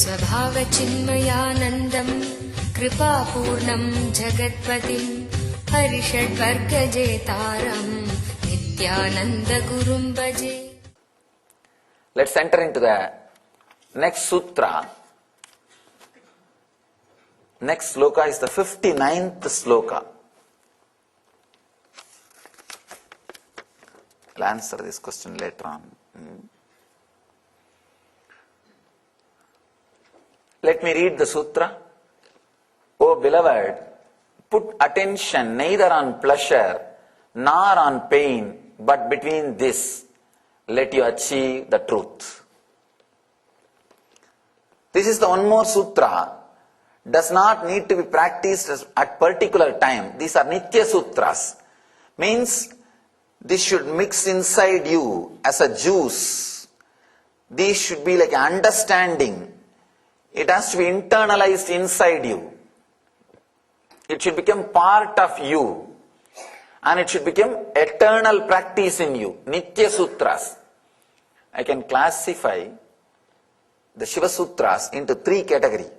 स्वभावचिन्मयानन्दम् कृपापूर्णम् जगत्पतिम् हरिषड्वर्गजेतारम् नित्यानन्दगुरुम् भजे. Let's enter into the next sutra. Next sloka is the 59th sloka. I'll answer this question later on. Let me read the sutra. O beloved, put attention neither on pleasure nor on pain, but between this, let you achieve the truth. This is the one more sutra. Does not need to be practiced at particular time. These are Nitya Sutras. Means this should mix inside you as a juice. These should be like understanding. It has to be internalized inside you. It should become part of you. And it should become eternal practice in you. Nitya Sutras. I can classify the Shiva Sutras into 3 categories.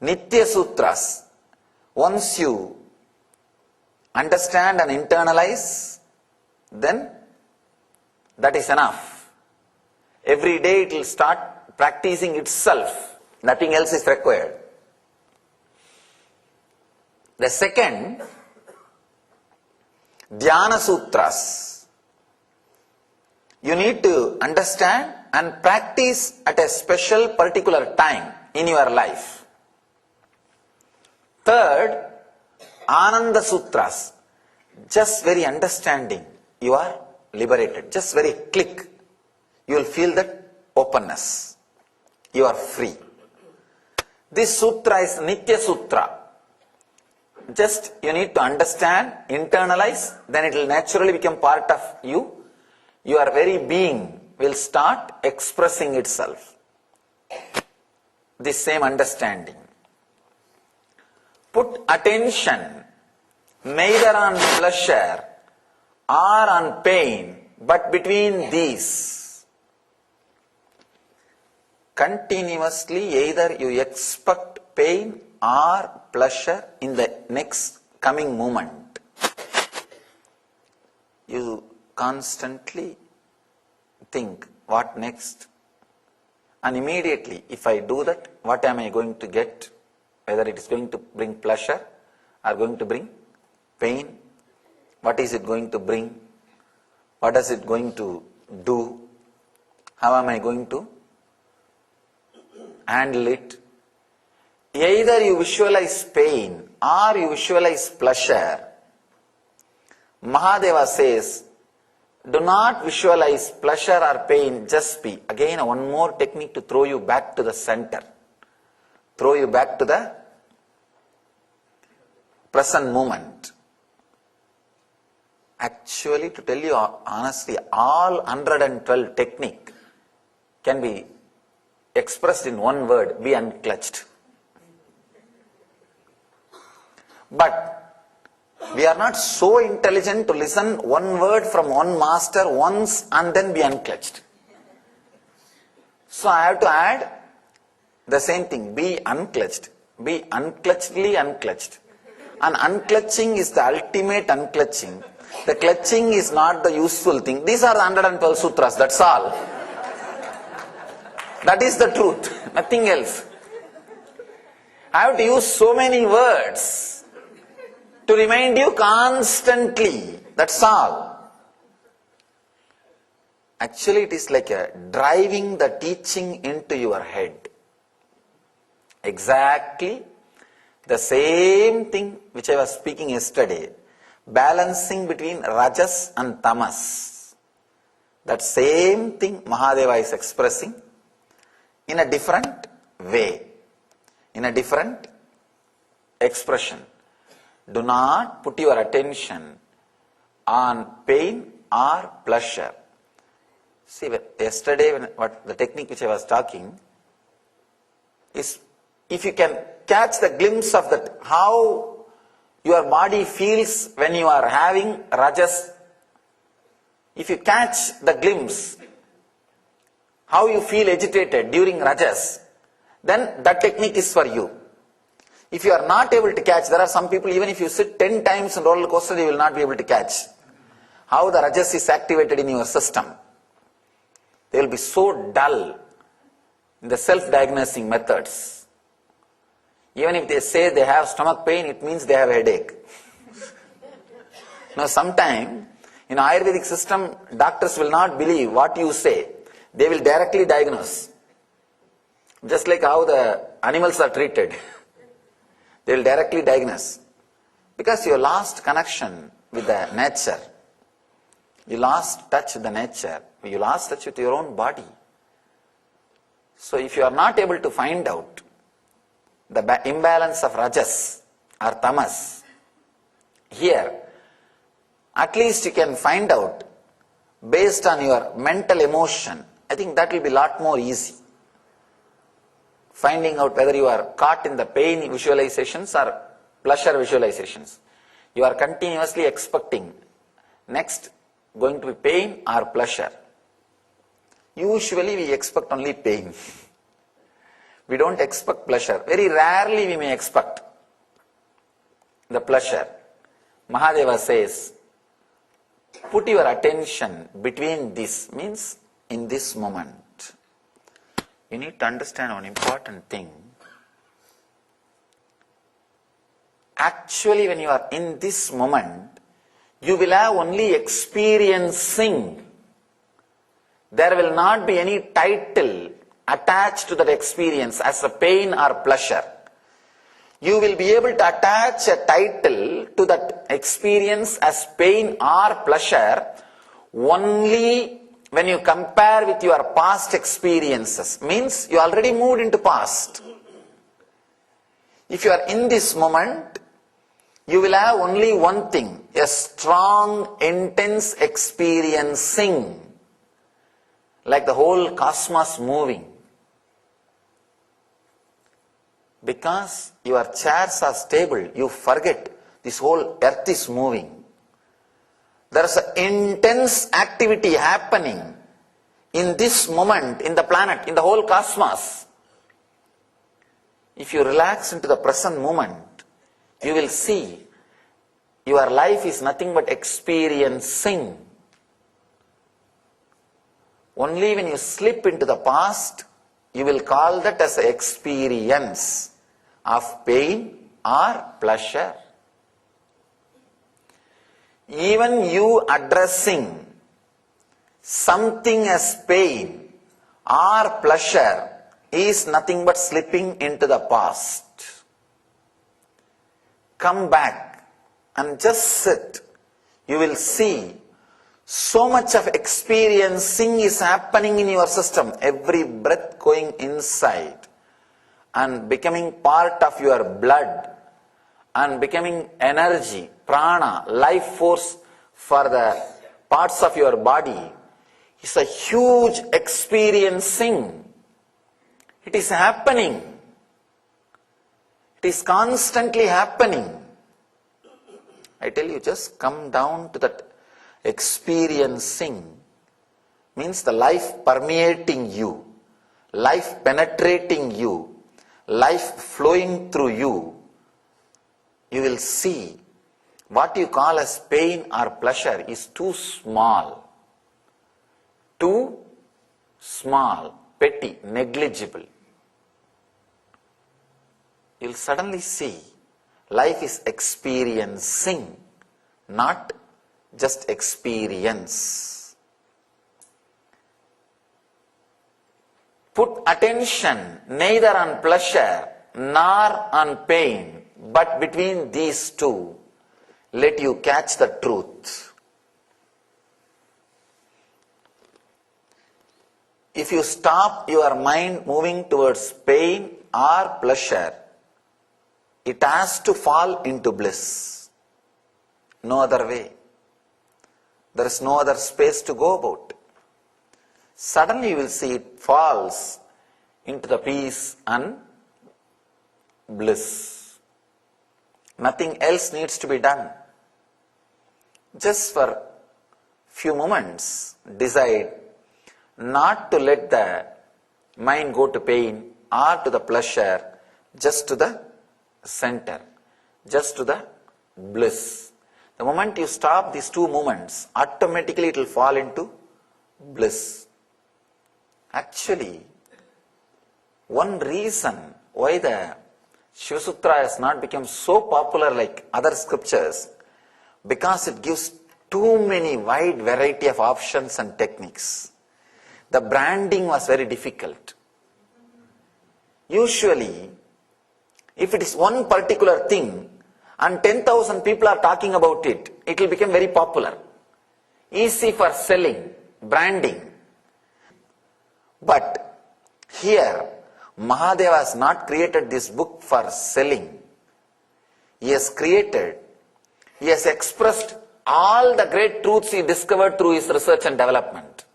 Nitya Sutras. Once you understand and internalize, then that is enough. Every day it will start practicing itself. Nothing else is required. The second, Dhyana Sutras. You need to understand and practice at a special particular time in your life. Third, Ananda Sutras. Just very understanding, you are liberated. Just very click, you will feel that openness. You are free. This sutra is Nitya Sutra. Just you need to understand, internalize, then it will naturally become part of you. Your very being will start expressing itself. This same understanding. Put attention neither on pleasure or on pain, but between these. Continuously, either you expect pain or pleasure in the next coming moment. You constantly think, what next? And immediately, if I do that, what am I going to get? Whether it is going to bring pleasure or going to bring pain. What is it going to bring? What is it going to do? How am I going to handle it? Either you visualize pain or you visualize pleasure. Mahadeva says, do not visualize pleasure or pain, just be. Again, one more technique to throw you back to the center. Throw you back to the present moment. Actually, to tell you honestly, all 112 technique can be expressed in one word, be unclutched. But we are not so intelligent to listen one word from one master once and then be unclutched. So I have to add the same thing, be unclutched, be unclutchedly unclutched. And unclutching is the ultimate unclutching. The clutching is not the useful thing. These are the 112 sutras, that's all. That is the truth, nothing else. I have to use so many words to remind you constantly, that's all. Actually, it is like driving the teaching into your head. Exactly the same thing which I was speaking yesterday. Balancing between Rajas and Tamas. That same thing Mahadeva is expressing in a different way, in a different expression. Do not put your attention on pain or pleasure. See, yesterday, what the technique which I was talking is, if you can catch the glimpse of that, how your body feels when you are having Rajas. If you catch the glimpse, how you feel agitated during Rajas, then that technique is for you. If you are not able to catch, there are some people, even if you sit 10 times in roller coaster, you will not be able to catch how the rajas is activated in your system. They will be so dull in the self-diagnosing methods. Even if they say they have stomach pain, it means they have a headache. Now, sometime in Ayurvedic system, doctors will not believe what you say. They will directly diagnose. Just like how the animals are treated. They will directly diagnose. Because you lost connection with the nature. You lost touch with the nature. You lost touch with your own body. So if you are not able to find out the imbalance of rajas or tamas, here, at least you can find out based on your mental emotion. I think that will be a lot more easy. Finding out whether you are caught in the pain visualizations or pleasure visualizations. You are continuously expecting next going to be pain or pleasure. Usually we expect only pain. We don't expect pleasure. Very rarely we may expect the pleasure. Mahadeva says, put your attention between this, means in this moment. You need to understand one important thing. Actually, when you are in this moment, you will have only experiencing. There will not be any title attached to that experience as a pain or pleasure. You will be able to attach a title to that experience as pain or pleasure only when you compare with your past experiences. Means you already moved into past. If you are in this moment, you will have only one thing, a strong, intense experiencing, like the whole cosmos moving. Because your chairs are stable, you forget this whole earth is moving. There is an intense activity happening in this moment, in the planet, in the whole cosmos. If you relax into the present moment, you will see your life is nothing but experiencing. Only when you slip into the past, you will call that as an experience of pain or pleasure. Even you addressing something as pain or pleasure is nothing but slipping into the past. Come back and just sit. You will see so much of experiencing is happening in your system. Every breath going inside and becoming part of your blood and becoming energy, prana, life force for the parts of your body is a huge experiencing. It is happening. It is constantly happening. I tell you, just come down to that experiencing. Means the life permeating you, life penetrating you, life flowing through you. You will see what you call as pain or pleasure is too small, petty, negligible. You'll suddenly see life is experiencing, not just experience. Put attention neither on pleasure nor on pain, but between these two, let you catch the truth. If you stop your mind moving towards pain or pleasure, it has to fall into bliss. No other way. There is no other space to go about. Suddenly you will see it falls into the peace and bliss. Nothing else needs to be done. Just for few moments, decide not to let the mind go to pain or to the pleasure, just to the center, just to the bliss. The moment you stop these two movements, automatically it will fall into bliss. Actually, one reason why the Shiva Sutra has not become so popular like other scriptures, because it gives too many wide variety of options and techniques. The branding was very difficult. Usually, if it is one particular thing and 10,000 people are talking about it, it will become very popular. Easy for selling, branding. But here, Mahadeva has not created this book for selling. He has expressed all the great truths he discovered through his research and development.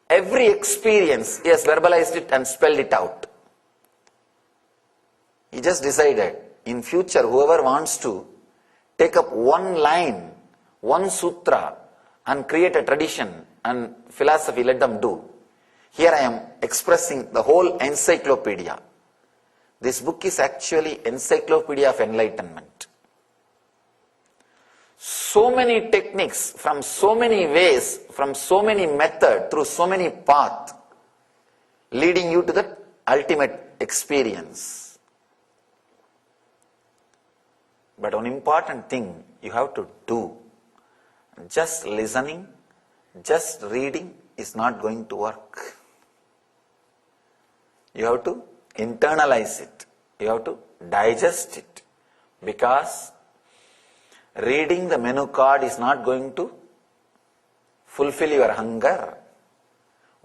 Every experience, he has verbalized it and spelled it out. He just decided, in future, whoever wants to take up one line, one sutra, and create a tradition and philosophy, let them do. Here I am expressing the whole encyclopedia. This book is actually encyclopedia of enlightenment. So many techniques, from so many ways, from so many methods, through so many paths, leading you to the ultimate experience. But one important thing you have to do, just listening, just reading is not going to work. You have to internalize it. You have to digest it. Because reading the menu card is not going to fulfill your hunger.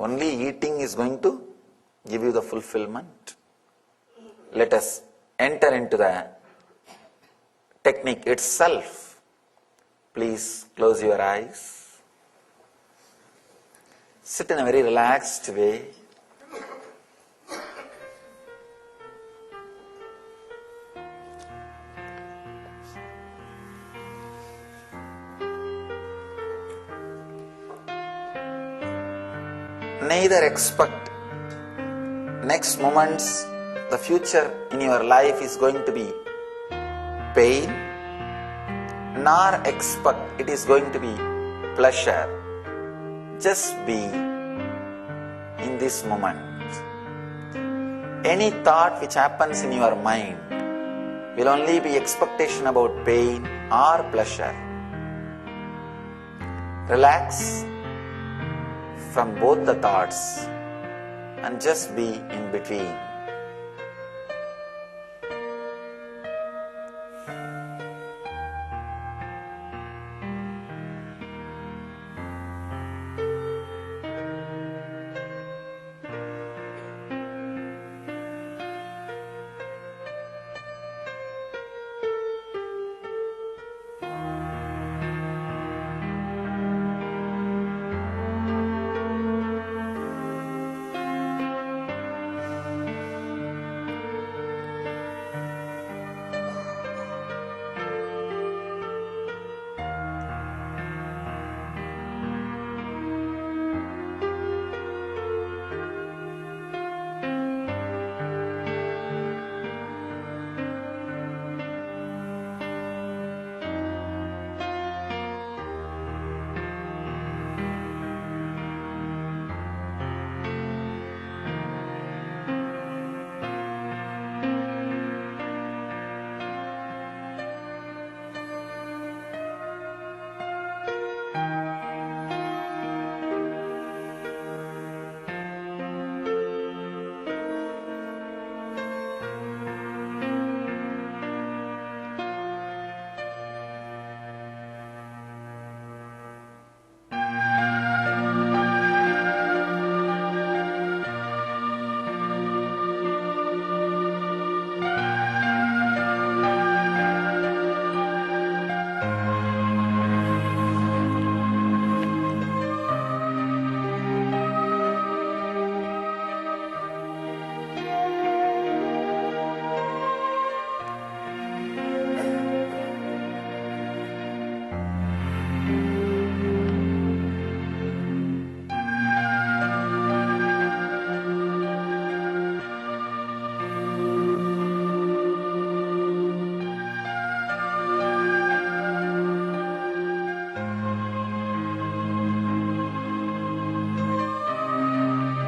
Only eating is going to give you the fulfillment. Let us enter into the technique itself. Please close your eyes. Sit in a very relaxed way. Neither expect next moments, the future in your life is going to be pain, nor expect it is going to be pleasure. Just be in this moment. Any thought which happens in your mind will only be expectation about pain or pleasure. Relax from both the thoughts and just be in between.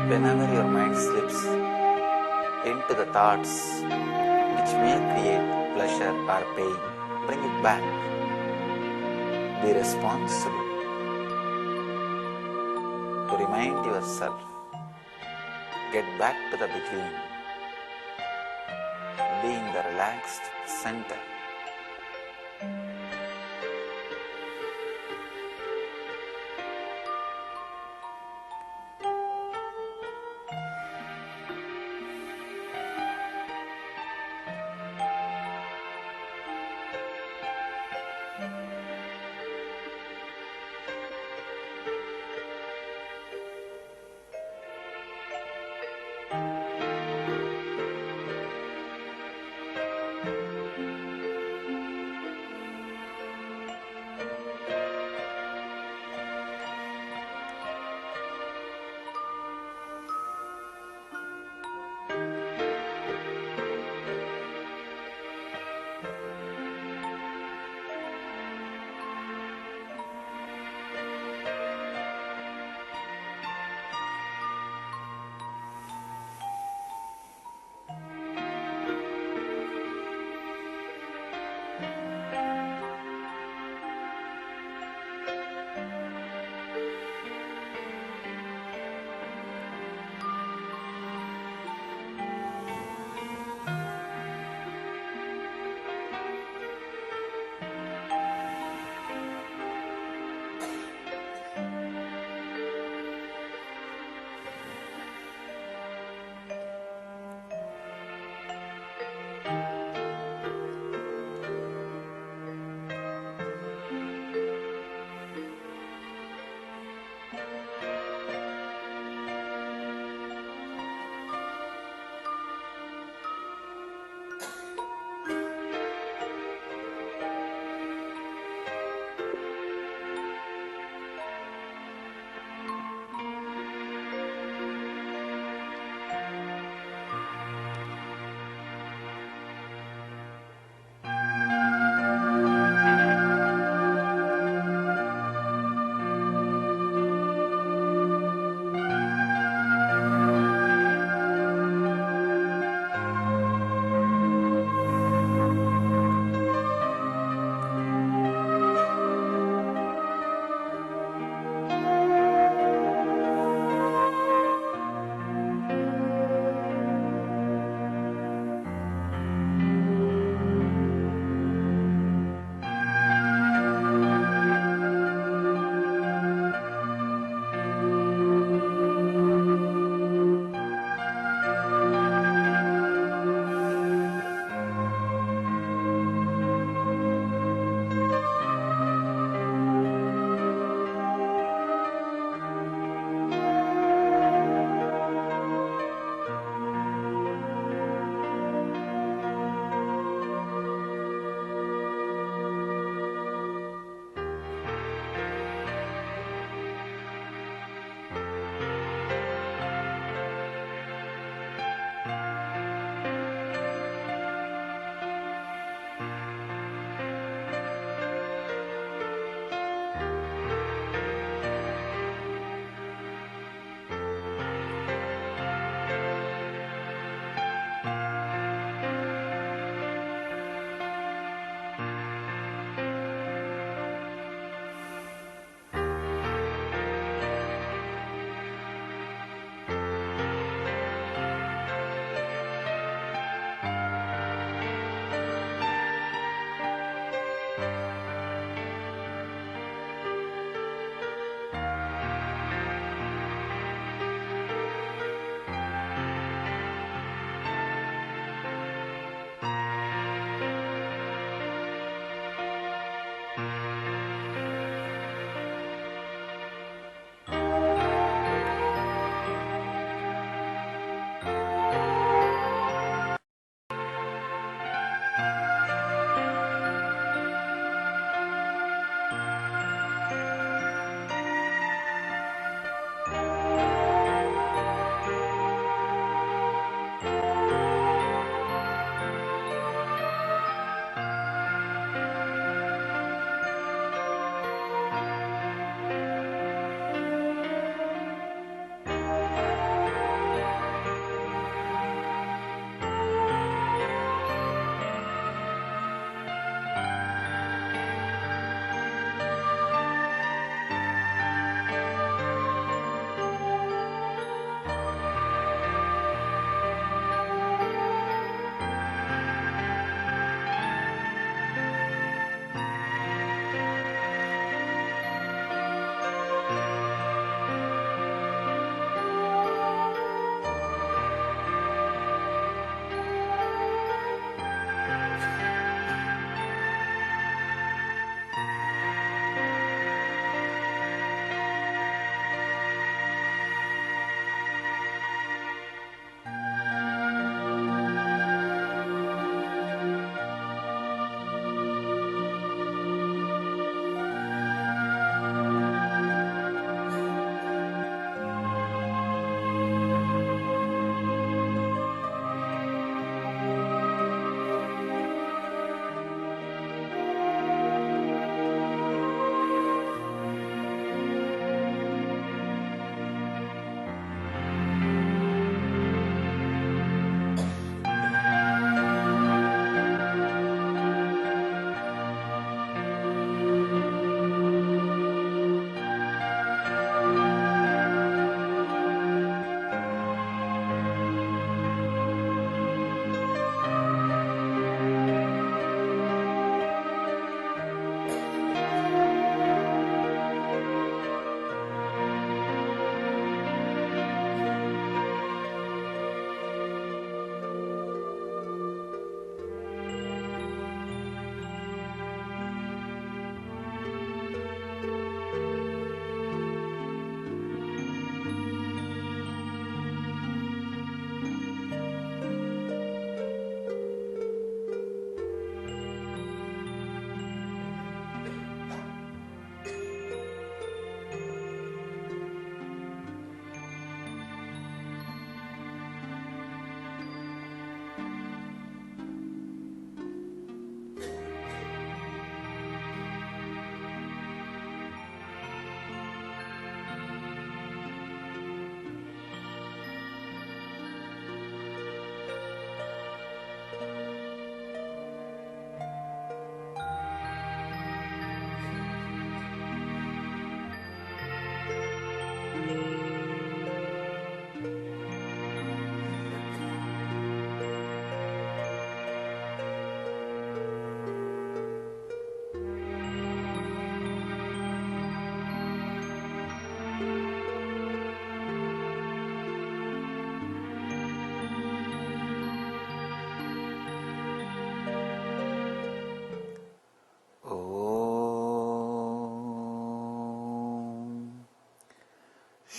Whenever your mind slips into the thoughts which may create pleasure or pain, bring it back. Be responsible to remind yourself. Get back to the beginning. Be in the relaxed center.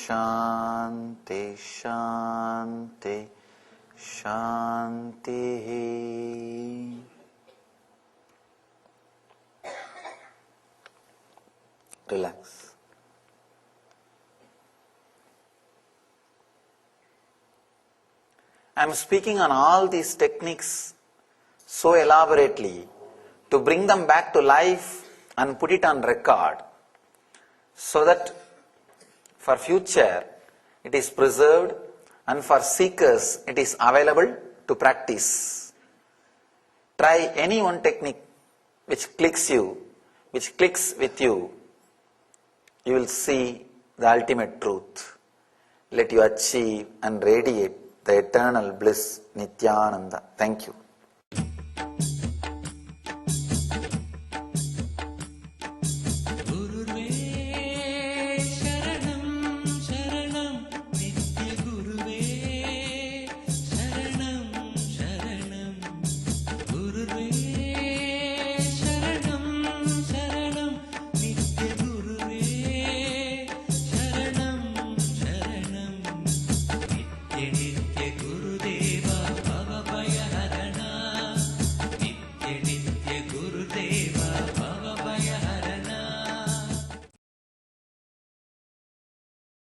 Shanti, Shanti, Shanti. Relax. I am speaking on all these techniques so elaborately to bring them back to life and put it on record so that for future it is preserved and for seekers it is available to practice. Try any one technique which clicks with you, you will see the ultimate truth. Let you achieve and radiate the eternal bliss, Nityananda. Thank you.